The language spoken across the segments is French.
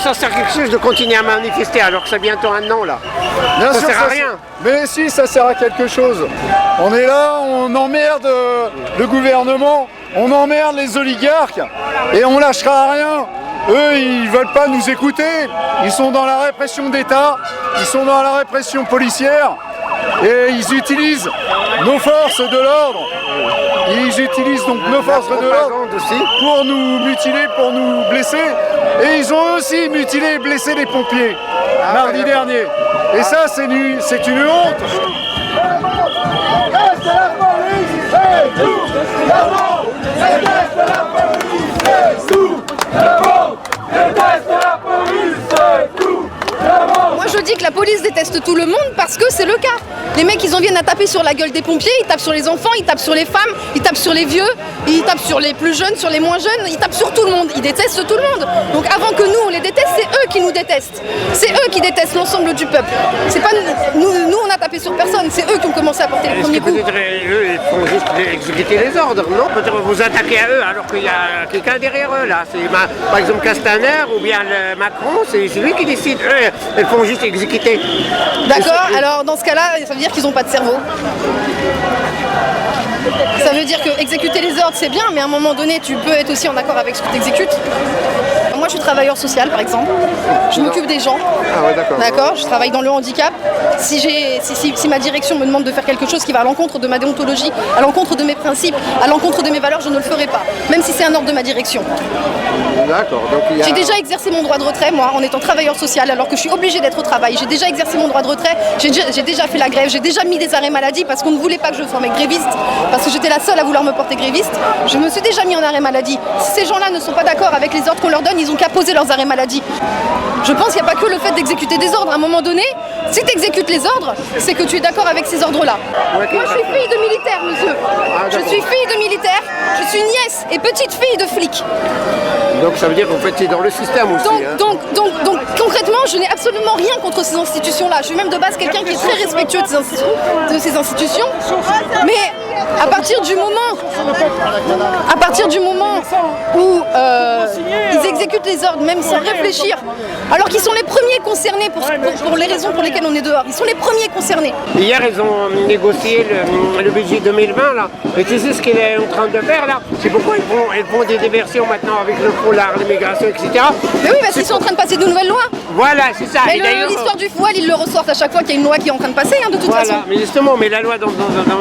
ça sert à quelque chose de continuer à manifester alors que c'est bientôt un an là? Bien Ça sûr, sert à rien. Mais si, ça sert à quelque chose. On est là, on emmerde le gouvernement, on emmerde les oligarques et on lâchera rien. Eux, ils veulent pas nous écouter. Ils sont dans la répression d'État, ils sont dans la répression policière et ils utilisent nos forces de l'ordre. Ils utilisent donc nos forces de l'ordre pour nous mutiler, pour nous blesser. Et ils ont aussi mutilé et blessé les pompiers mardi dernier. Et ça, c'est une honte. Moi je dis que la police déteste tout le monde parce que c'est le cas. Les mecs ils en viennent à taper sur la gueule des pompiers, ils tapent sur les enfants, ils tapent sur les femmes, ils tapent sur les vieux, ils tapent sur les plus jeunes, sur les moins jeunes, ils tapent sur tout le monde, ils détestent tout le monde. Donc avant que nous on les déteste, c'est eux qui nous détestent. C'est eux qui détestent l'ensemble du peuple. C'est pas nous on a tapé sur personne, c'est eux qui ont commencé à porter les premiers coups. Peut-être eux ils font juste exécuter les ordres, non? Peut-être vous attaquez à eux alors qu'il y a quelqu'un derrière eux là. Par exemple Castaner ou bien Macron, c'est lui qui décide. Eux, ils font juste exécuter. D'accord, alors dans ce cas-là, ça veut dire qu'ils n'ont pas de cerveau. Ça veut dire que exécuter les ordres c'est bien, mais à un moment donné tu peux être aussi en accord avec ce que tu exécutes. Moi je suis travailleur social par exemple, je m'occupe des gens. Ah ouais, d'accord. D'accord, je travaille dans le handicap. Si ma direction me demande de faire quelque chose qui va à l'encontre de ma déontologie, à l'encontre de mes principes, à l'encontre de mes valeurs, je ne le ferai pas, même si c'est un ordre de ma direction. D'accord. J'ai déjà exercé mon droit de retrait, moi, en étant travailleur social, alors que je suis obligée d'être au travail. J'ai déjà exercé mon droit de retrait, j'ai déjà fait la grève, j'ai déjà mis des arrêts maladie parce qu'on ne voulait pas que je sois gréviste, parce que j'étais la seule à vouloir me porter gréviste. Je me suis déjà mis en arrêt maladie. Si ces gens-là ne sont pas d'accord avec les ordres qu'on leur donne, ils ont qu'à poser leurs arrêts maladie. Je pense qu'il n'y a pas que le fait d'exécuter des ordres. À un moment donné, si tu exécutes les ordres, c'est que tu es d'accord avec ces ordres-là. Moi, je suis fille de militaire, monsieur. Je suis fille de militaire, je suis nièce et petite fille de flic. Donc ça veut dire qu'en fait c'est dans le système aussi. Donc concrètement, je n'ai absolument rien contre ces institutions-là. Je suis même de base quelqu'un qui est très respectueux de ces institutions. Mais à partir du moment où ils exécutent les ordres, même sans réfléchir, alors qu'ils sont les premiers concernés pour les raisons pour lesquelles on est dehors. Ils sont les premiers concernés. Hier, ils ont négocié le budget 2020 là. Et tu sais ce qu'il est en train de faire là? C'est pourquoi ils font des diversions maintenant avec le foulard, l'immigration, etc. Mais oui, parce qu'ils sont en train de passer de nouvelles lois. Voilà, c'est ça. Et l'histoire du voile, ils le ressortent à chaque fois qu'il y a une loi qui est en train de passer, de toute façon. Mais justement, mais la loi dont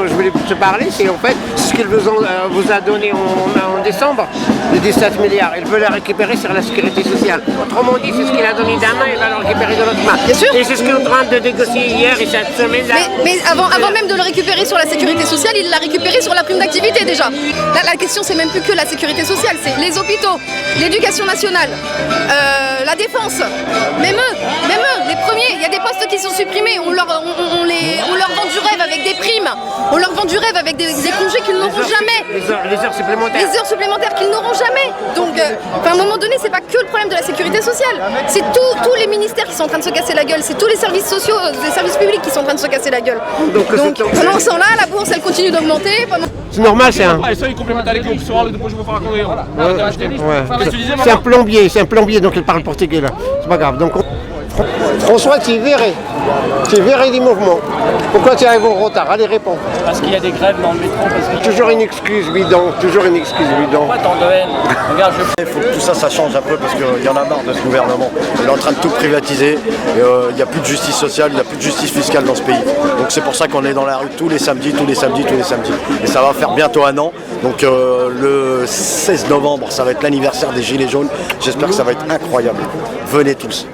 je voulais te parler, c'est en fait ce qu'il vous a donné en décembre, de 17 milliards. Il veut la récupérer sur la sécurité sociale. Autrement dit, c'est ce qu'il a donné d'un main, il va le récupérer de l'autre main. Bien sûr. Et c'est ce qu'il est en train de négocier hier et cette semaine là. Mais avant même de le récupérer sur la sécurité sociale, il l'a récupéré sur la prime d'activité déjà. Là, la question, c'est même plus que la sécurité sociale, c'est les hôpitaux, l'éducation nationale, la défense, même eux, les premiers, il y a des postes qui sont supprimés, on leur vend du rêve avec des primes, on leur vend du rêve avec des congés qu'ils n'auront jamais. Les heures supplémentaires. Les heures supplémentaires qu'ils n'auront jamais. Donc, à un moment donné, c'est pas que le problème de la sécurité sociale, c'est tous les ministères qui sont en train de se casser la gueule, c'est tous les services sociaux, les services publics qui sont en train de se casser la gueule. Donc pendant ce temps-là, la bourse, elle continue d'augmenter. C'est normal, c'est un... C'est un plombier, donc il parle portugais là. C'est pas grave. Donc, François, tu verrais les mouvements. Pourquoi tu arrives en retard? Allez, réponds. Parce qu'il y a des grèves dans le métro. Toujours une excuse bidon, Pourquoi tant de haine? Regarde, Il faut que tout ça change un peu parce qu'il y en a marre de ce gouvernement. Il est en train de tout privatiser. Il n'y a plus de justice sociale, il n'y a plus de justice fiscale dans ce pays. Donc c'est pour ça qu'on est dans la rue tous les samedis. Et ça va faire bientôt un an. Donc le 16 novembre, ça va être l'anniversaire des Gilets jaunes. J'espère que ça va être incroyable. Venez tous.